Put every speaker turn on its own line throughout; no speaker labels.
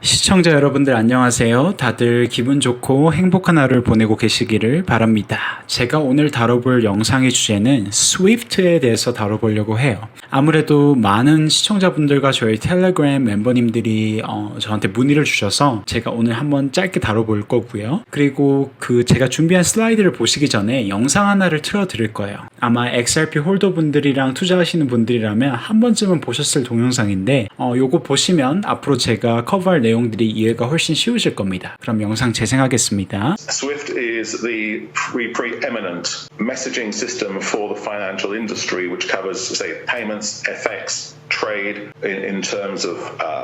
시청자 여러분들 안녕하세요. 다들 기분 좋고 행복한 하루를 보내고 계시기를 바랍니다. 제가 오늘 다뤄볼 영상의 주제는 스위프트에 대해서 다뤄보려고 해요. 아무래도 많은 시청자분들과 저희 텔레그램 멤버님들이 저한테 문의를 주셔서 제가 오늘 한번 짧게 다뤄볼 거고요. 그리고 제가 준비한 슬라이드를 보시기 전에 영상 하나를 틀어드릴 거예요. 아마 XRP 홀더 분들이랑 투자하시는 분들이라면 한 번쯤은 보셨을 동영상인데 요거 보시면 앞으로 제가 커버할 내용들이 이해가 훨씬 쉬우실 겁니다. 그럼 영상 재생하겠습니다.
SWIFT is the preeminent messaging system for the financial industry, which covers, say, payments, FX, trade in terms of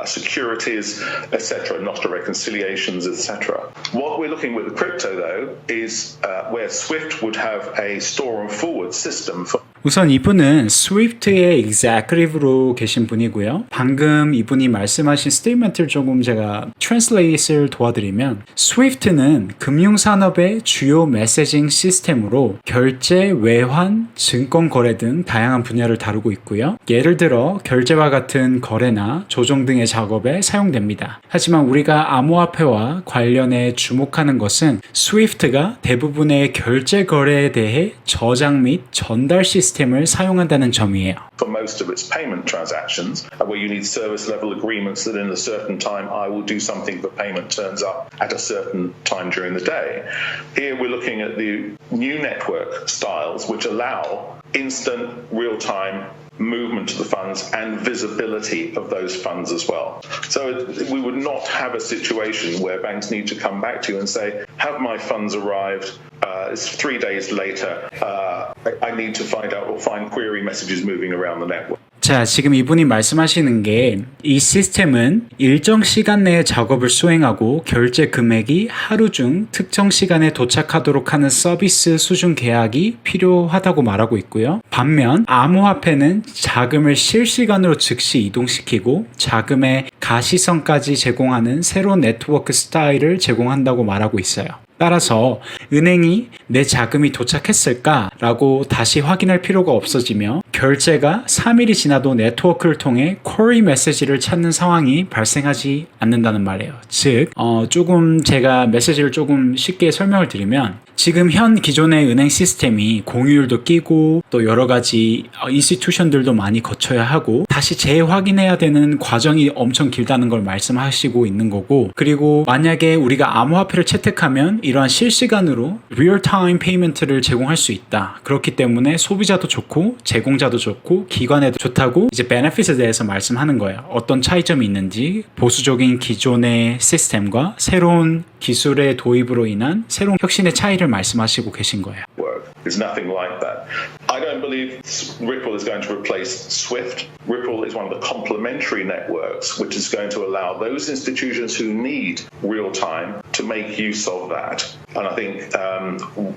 securities, etc., Nostra reconciliations, etc. What we're looking with crypto, though, is where SWIFT would have a store and forward system for.
우선 이분은 스위프트의 executive로 계신 분이고요. 방금 이분이 말씀하신 스테이트먼트를 조금 제가 트랜슬레이트를 도와드리면 스위프트는 금융산업의 주요 메시징 시스템으로 결제, 외환, 증권거래 등 다양한 분야를 다루고 있고요. 예를 들어 결제와 같은 거래나 조정 등의 작업에 사용됩니다. 하지만 우리가 암호화폐와 관련해 주목하는 것은 스위프트가 대부분의 결제 거래에 대해 저장 및 전달 시스템을 사용한다는 점이에요.
For most of its payment transactions, where you need service level agreements that in a certain time I will do something the payment turns up at a certain time during the day. Here we're looking at the new network styles which allow instant real-time movement of the funds and visibility of those funds as well. So we would not have a situation where banks need to come back to you and say, have my funds arrived? It's 3 days later. I need to find out or find query messages moving around the network.
자, 지금 이분이 말씀하시는 게 이 시스템은 일정 시간 내에 작업을 수행하고 결제 금액이 하루 중 특정 시간에 도착하도록 하는 서비스 수준 계약이 필요하다고 말하고 있고요. 반면 암호화폐는 자금을 실시간으로 즉시 이동시키고 자금의 가시성까지 제공하는 새로운 네트워크 스타일을 제공한다고 말하고 있어요. 따라서 은행이 내 자금이 도착했을까라고 다시 확인할 필요가 없어지며 결제가 3일이 지나도 네트워크를 통해 쿼리 메시지를 찾는 상황이 발생하지 않는다는 말이에요. 즉, 조금 제가 메시지를 조금 쉽게 설명을 드리면 지금 현 기존의 은행 시스템이 공휴일도 끼고 또 여러 가지 인스티튜션들도 많이 거쳐야 하고 다시 재확인해야 되는 과정이 엄청 길다는 걸 말씀하시고 있는 거고, 그리고 만약에 우리가 암호화폐를 채택하면 이러한 실시간으로 리얼타임 페이먼트를 제공할 수 있다. 그렇기 때문에 소비자도 좋고 제공자도 좋고 기관에도 좋다고 이제 베네핏에 대해서 말씀하는 거예요. 어떤 차이점이 있는지, 보수적인 기존의 시스템과 새로운 기술의 도입으로 인한 새로운 혁신의 차이를 말씀하시고 계신 거예요.
There's nothing like that. I don't believe Ripple is going to replace SWIFT. Ripple is one of the complementary networks which is going to allow those institutions who need real time to make use of that. And I think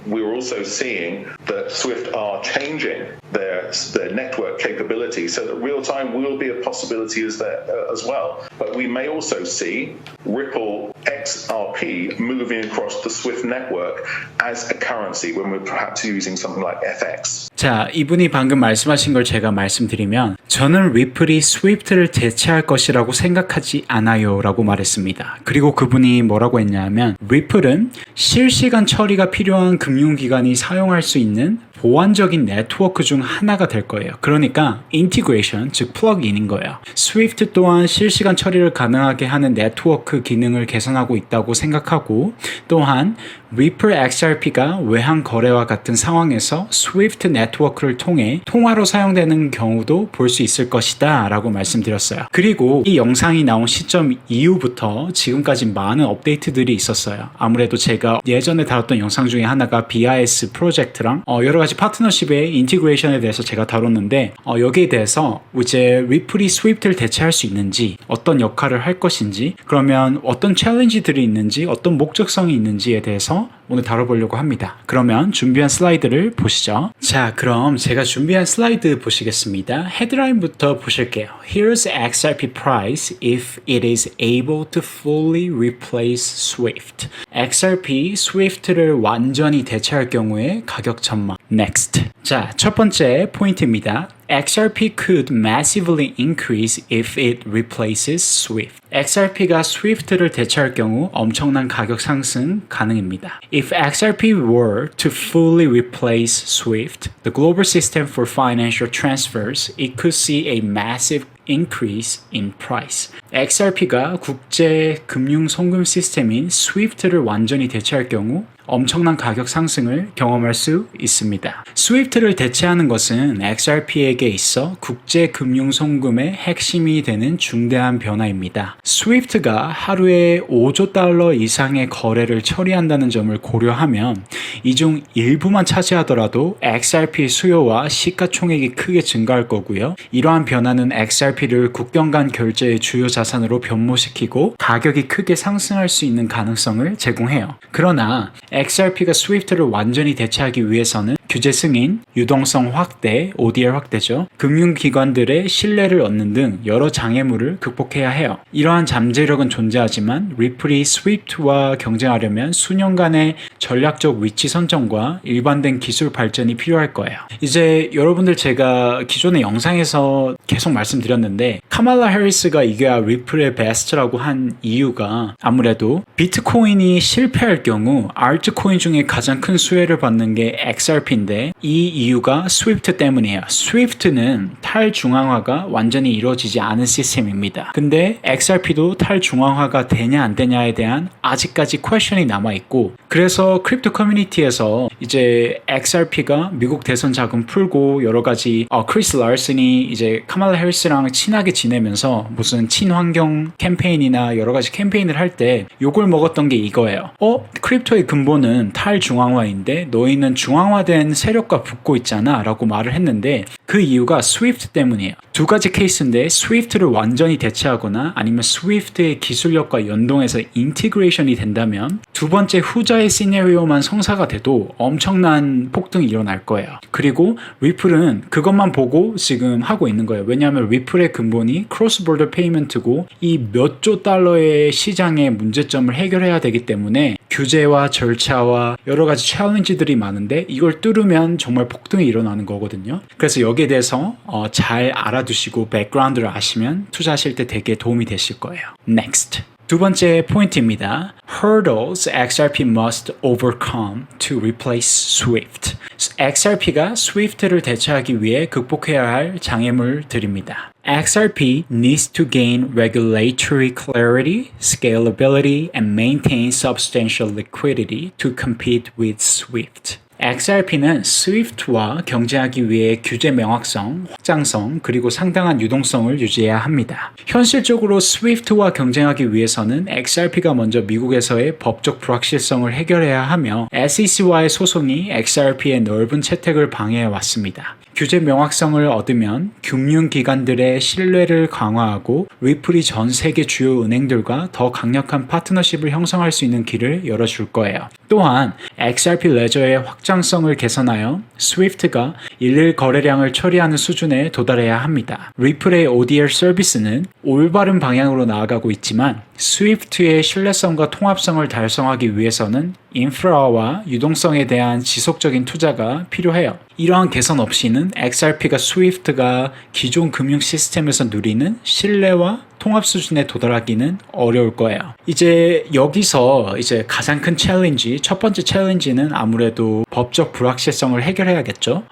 we're also seeing that SWIFT are changing their network capability so that real time will be a possibility as well. But we may also see Ripple XRP moving across the SWIFT network as a currency when we're perhaps using something like FX.
자, 이분이 방금 말씀하신 걸 제가 말씀드리면 저는 리플이 스위프트를 대체할 것이라고 생각하지 않아요 라고 말했습니다. 그리고 그분이 뭐라고 했냐면 리플은 실시간 처리가 필요한 금융기관이 사용할 수 있는 보완적인 네트워크 중 하나가 될 거예요. 그러니까 인티그레이션, 즉 플러그인인 거예요. 스위프트 또한 실시간 처리를 가능하게 하는 네트워크 기능을 개선하고 있다고 생각하고, 또한 리플 XRP가 외환 거래와 같은 상황에서 스위프트 네트워크를 통해 통화로 사용되는 경우도 볼 수 있을 것이다 라고 말씀드렸어요. 그리고 이 영상이 나온 시점 이후부터 지금까지 많은 업데이트들이 있었어요. 아무래도 제가 예전에 다뤘던 영상 중에 하나가 BIS 프로젝트랑 여러 가지 파트너십의 인티그레이션에 대해서 제가 다뤘는데 여기에 대해서 이제 리플이 스위프트를 대체할 수 있는지, 어떤 역할을 할 것인지, 그러면 어떤 챌린지들이 있는지, 어떤 목적성이 있는지에 대해서 오늘 다뤄보려고 합니다. 그러면 준비한 슬라이드를 보시죠. 자, 그럼 제가 준비한 슬라이드 보시겠습니다. 헤드라인부터 보실게요. Here's XRP price if it is able to fully replace SWIFT. XRP, SWIFT를 완전히 대체할 경우에 가격 전망. Next. 자, 첫 번째 포인트입니다. XRP could massively increase if it replaces SWIFT. XRP가 SWIFT를 대체할 경우 엄청난 가격 상승 가능입니다. If XRP were to fully replace SWIFT, the global system for financial transfers, it could see a massive increase in price. XRP가 국제 금융 송금 시스템인 SWIFT를 완전히 대체할 경우 엄청난 가격 상승을 경험할 수 있습니다. SWIFT를 대체하는 것은 XRP에게 있어 국제 금융 송금의 핵심이 되는 중대한 변화입니다. SWIFT가 하루에 5조 달러 이상의 거래를 처리한다는 점을 고려하면 이 중 일부만 차지하더라도 XRP 수요와 시가총액이 크게 증가할 거고요. 이러한 변화는 XRP를 국경 간 결제의 주요 자산으로 변모시키고 가격이 크게 상승할 수 있는 가능성을 제공해요. 그러나 XRP가 SWIFT를 완전히 대체하기 위해서는 규제 승인, 유동성 확대, ODR 확대죠. 금융기관들의 신뢰를 얻는 등 여러 장애물을 극복해야 해요. 이러한 잠재력은 존재하지만 리플이 스위프트와 경쟁하려면 수년간의 전략적 위치 선정과 일관된 기술 발전이 필요할 거예요. 이제 여러분들 제가 기존의 영상에서 계속 말씀드렸는데 카말라 해리스가 이겨야 리플의 베스트라고 한 이유가 아무래도 비트코인이 실패할 경우 알트코인 중에 가장 큰 수혜를 받는 게 XRP인데 이 이유가 스위프트 때문이에요. 스위프트는 탈중앙화가 완전히 이루어지지 않은 시스템입니다. 근데 XRP도 탈중앙화가 되냐 안 되냐에 대한 아직까지 퀘션이 남아있고 그래서 크립토 커뮤니티에서 이제 XRP가 미국 대선 자금 풀고 여러 가지 크리스 라슨이 이제 카말라 해리스랑 친하게 지내면서 무슨 친환경 캠페인이나 여러 가지 캠페인을 할 때 욕을 먹었던 게 이거예요. 크립토의 근본은 탈중앙화인데 너희는 중앙화된 세력과 붙고 있잖아 라고 말을 했는데 그 이유가 스위프트 때문이에요. 두 가지 케이스인데 스위프트를 완전히 대체하거나 아니면 스위프트의 기술력과 연동해서 인티그레이션이 된다면 두 번째 후자의 시나리오만 성사가 돼도 엄청난 폭등이 일어날 거예요. 그리고 리플은 그것만 보고 지금 하고 있는 거예요. 왜냐하면 리플의 근본이 크로스 보더 페이먼트고 이 몇 조 달러의 시장의 문제점을 해결해야 되기 때문에 규제와 절차와 여러 가지 챌린지들이 많은데 이걸 뚫으면 정말 폭등이 일어나는 거거든요. 그래서 여기에 대해서 잘 알아두시고 백그라운드를 아시면 투자하실 때 되게 도움이 되실 거예요. Next. 두 번째 포인트입니다. Hurdles XRP must overcome to replace SWIFT. XRP가 SWIFT를 대체하기 위해 극복해야 할 장애물들입니다. XRP needs to gain regulatory clarity, scalability, and maintain substantial liquidity to compete with SWIFT. XRP는 스위프트와 경쟁하기 위해 규제 명확성, 확장성, 그리고 상당한 유동성을 유지해야 합니다. 현실적으로 스위프트와 경쟁하기 위해서는 XRP가 먼저 미국에서의 법적 불확실성을 해결해야 하며 SEC와의 소송이 XRP의 넓은 채택을 방해해 왔습니다. 규제 명확성을 얻으면 금융기관들의 신뢰를 강화하고 리플이 전 세계 주요 은행들과 더 강력한 파트너십을 형성할 수 있는 길을 열어줄 거예요. 또한 XRP 레저의 확장성을 개선하여 스위프트가 일일 거래량을 처리하는 수준에 도달해야 합니다. 리플의 ODR 서비스는 올바른 방향으로 나아가고 있지만 스위프트의 신뢰성과 통합성을 달성하기 위해서는 인프라와 유동성에 대한 지속적인 투자가 필요해요. 이러한 개선 없이는 XRP가 스위프트가 기존 금융 시스템에서 누리는 신뢰와 통합 수준에 도달하기는 어려울 거예요. 이제 여기서 이제 가장 큰 챌린지, 첫 번째 챌린지는 아무래도 법적 불확실성을 해결해야겠죠.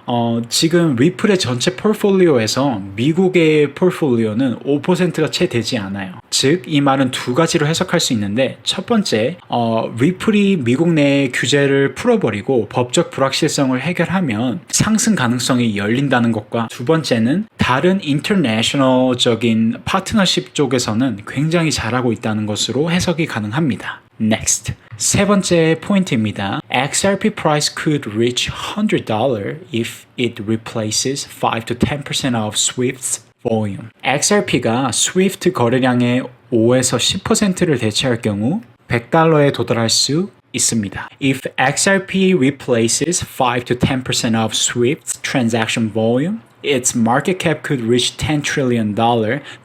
지금 리플의 전체 포트폴리오에서 미국의 포트폴리오는 5%가 채 되지 않아요. 즉, 이 말은 두 가지로 해석할 수 있는데 첫 번째, 리플이 미국 내 규제를 풀어버리고 법적 불확실성을 해결하면 상승 가능성이 열린다는 것과 두 번째는 다른 인터내셔널적인 파트너십 쪽에서는 굉장히 잘하고 있다는 것으로 해석이 가능합니다. Next. 세 번째 포인트입니다. XRP price could reach $100 if it replaces 5 to 10% of SWIFT's volume. XRP가 스위프트 거래량의 5에서 10%를 대체할 경우 $100에 도달할 수 있습니다. If XRP replaces 5 to 10% of SWIFT's transaction volume, its market cap could reach $10 trillion,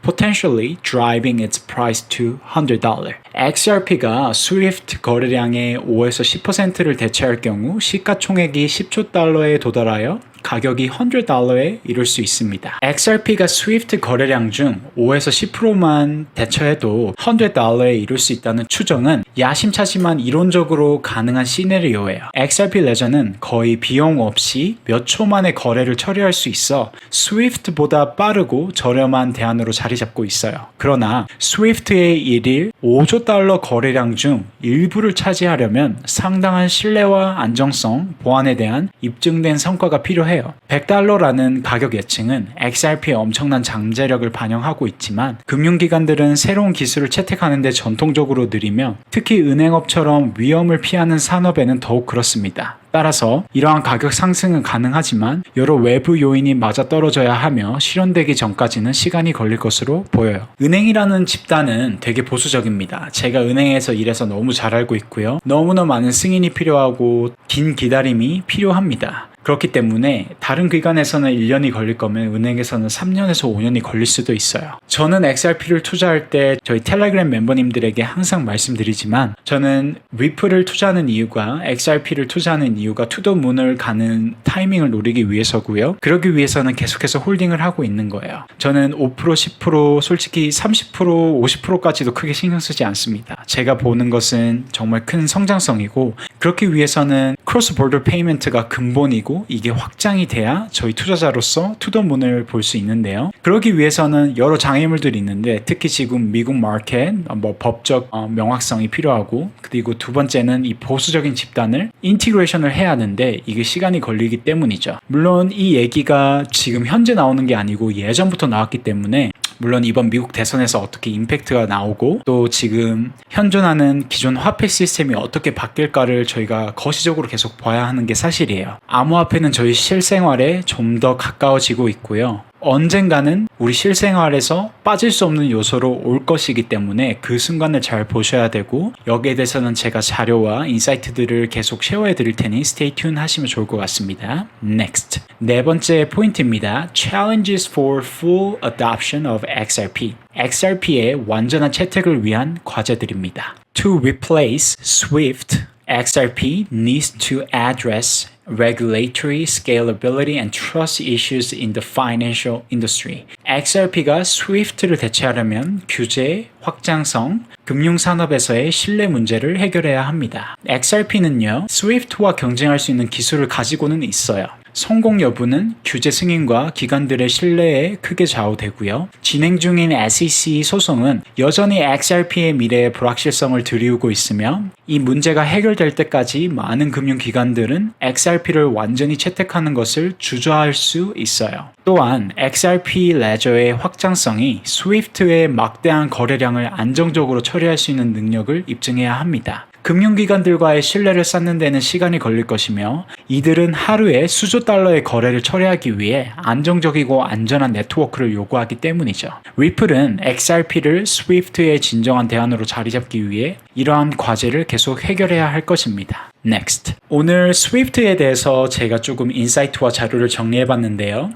potentially driving its price to $100. XRP가 스위프트 거래량의 5에서 10%를 대체할 경우 시가총액이 10조 달러에 도달하여 가격이 $100에 이를 수 있습니다. XRP가 스위프트 거래량 중 5에서 10%만 대처해도 $100에 이를 수 있다는 추정은 야심차지만 이론적으로 가능한 시나리오예요. XRP 레저는 거의 비용 없이 몇 초 만에 거래를 처리할 수 있어 스위프트보다 빠르고 저렴한 대안으로 자리 잡고 있어요. 그러나 스위프트의 1일 5조 달러 거래량 중 일부를 차지하려면 상당한 신뢰와 안정성, 보안에 대한 입증된 성과가 필요해요. $100라는 가격 예측은 XRP의 엄청난 잠재력을 반영하고 있지만 금융기관들은 새로운 기술을 채택하는 데 전통적으로 느리며 특히 은행업처럼 위험을 피하는 산업에는 더욱 그렇습니다. 따라서 이러한 가격 상승은 가능하지만 여러 외부 요인이 맞아떨어져야 하며 실현되기 전까지는 시간이 걸릴 것으로 보여요. 은행이라는 집단은 되게 보수적입니다. 제가 은행에서 일해서 너무 잘 알고 있고요. 너무나 많은 승인이 필요하고 긴 기다림이 필요합니다. 그렇기 때문에 다른 기관에서는 1년이 걸릴 거면 은행에서는 3년에서 5년이 걸릴 수도 있어요. 저는 XRP를 투자할 때 저희 텔레그램 멤버님들에게 항상 말씀드리지만 저는 리플을 투자하는 이유가 XRP를 투자하는 이유가 투더 문을 가는 타이밍을 노리기 위해서고요. 그러기 위해서는 계속해서 홀딩을 하고 있는 거예요. 저는 5%, 10%, 솔직히 30%, 50%까지도 크게 신경 쓰지 않습니다. 제가 보는 것은 정말 큰 성장성이고 그렇기 위해서는 크로스 보더 페이먼트가 근본이고 이게 확장이 돼야 저희 투자자로서 투더문을 볼 수 있는데요. 그러기 위해서는 여러 장애물들이 있는데 특히 지금 미국 마켓, 법적 명확성이 필요하고 그리고 두 번째는 이 보수적인 집단을 인티그레이션을 해야 하는데 이게 시간이 걸리기 때문이죠. 물론 이 얘기가 지금 현재 나오는 게 아니고 예전부터 나왔기 때문에 물론 이번 미국 대선에서 어떻게 임팩트가 나오고 또 지금 현존하는 기존 화폐 시스템이 어떻게 바뀔까를 저희가 거시적으로 계속 봐야 하는 게 사실이에요. 암호화폐는 저희 실생활에 좀 더 가까워지고 있고요. 언젠가는 우리 실생활에서 빠질 수 없는 요소로 올 것이기 때문에 그 순간을 잘 보셔야 되고 여기에 대해서는 제가 자료와 인사이트들을 계속 쉐어해 드릴 테니 stay tuned 하시면 좋을 것 같습니다. Next. 네 번째 포인트입니다. Challenges for full adoption of XRP. XRP의 완전한 채택을 위한 과제들입니다. To replace SWIFT, XRP needs to address regulatory scalability and trust issues in the financial industry. XRP가 SWIFT를 대체하려면 규제, 확장성, 금융산업에서의 신뢰 문제를 해결해야 합니다. XRP는요, SWIFT와 경쟁할 수 있는 기술을 가지고는 있어요. 성공 여부는 규제 승인과 기관들의 신뢰에 크게 좌우되고요. 진행 중인 SEC 소송은 여전히 XRP의 미래의 불확실성을 드리우고 있으며 이 문제가 해결될 때까지 많은 금융기관들은 XRP를 완전히 채택하는 것을 주저할 수 있어요. 또한 XRP 레저의 확장성이 스위프트의 막대한 거래량을 안정적으로 처리할 수 있는 능력을 입증해야 합니다. 금융기관들과의 신뢰를 쌓는 데는 시간이 걸릴 것이며 이들은 하루에 수조 달러의 거래를 처리하기 위해 안정적이고 안전한 네트워크를 요구하기 때문이죠. 리플은 XRP를 스위프트의 진정한 대안으로 자리 잡기 위해 이러한 과제를 계속 해결해야 할 것입니다. Next. 오늘 스위프트에 대해서 제가 조금 인사이트와 자료를 정리해봤는데요.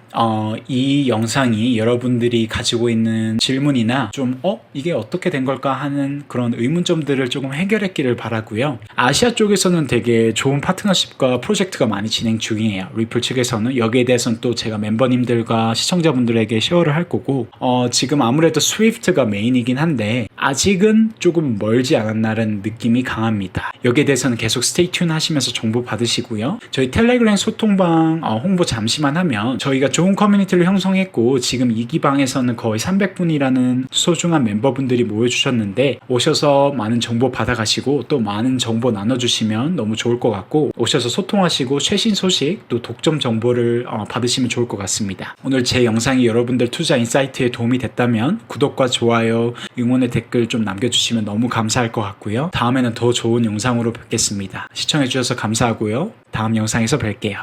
이 영상이 여러분들이 가지고 있는 질문이나 좀 이게 어떻게 된 걸까 하는 그런 의문점들을 조금 해결했기를 바라고요. 아시아 쪽에서는 되게 좋은 파트너십과 프로젝트가 많이 진행 중이에요. 리플 측에서는 여기에 대해서는 또 제가 멤버님들과 시청자분들에게 쉐어를 할 거고 지금 아무래도 스위프트가 메인이긴 한데 아직은 조금 멀지 않았나라는 느낌이 강합니다. 여기에 대해서는 계속 스테이 튠 하시면서 정보 받으시고요. 저희 텔레그램 소통방 홍보 잠시만 하면 저희가 좋은 커뮤니티를 형성했고 지금 2기방에서는 거의 300분이라는 소중한 멤버분들이 모여주셨는데 오셔서 많은 정보 받아가시고 또 많은 정보 나눠주시면 너무 좋을 것 같고 오셔서 소통하시고 최신 소식 또 독점 정보를 받으시면 좋을 것 같습니다. 오늘 제 영상이 여러분들 투자 인사이트에 도움이 됐다면 구독과 좋아요, 응원의 댓글 좀 남겨주시면 너무 감사할 것 같고요. 다음에는 더 좋은 영상으로 뵙겠습니다. 시청해주셔서 감사하고요. 다음 영상에서 뵐게요.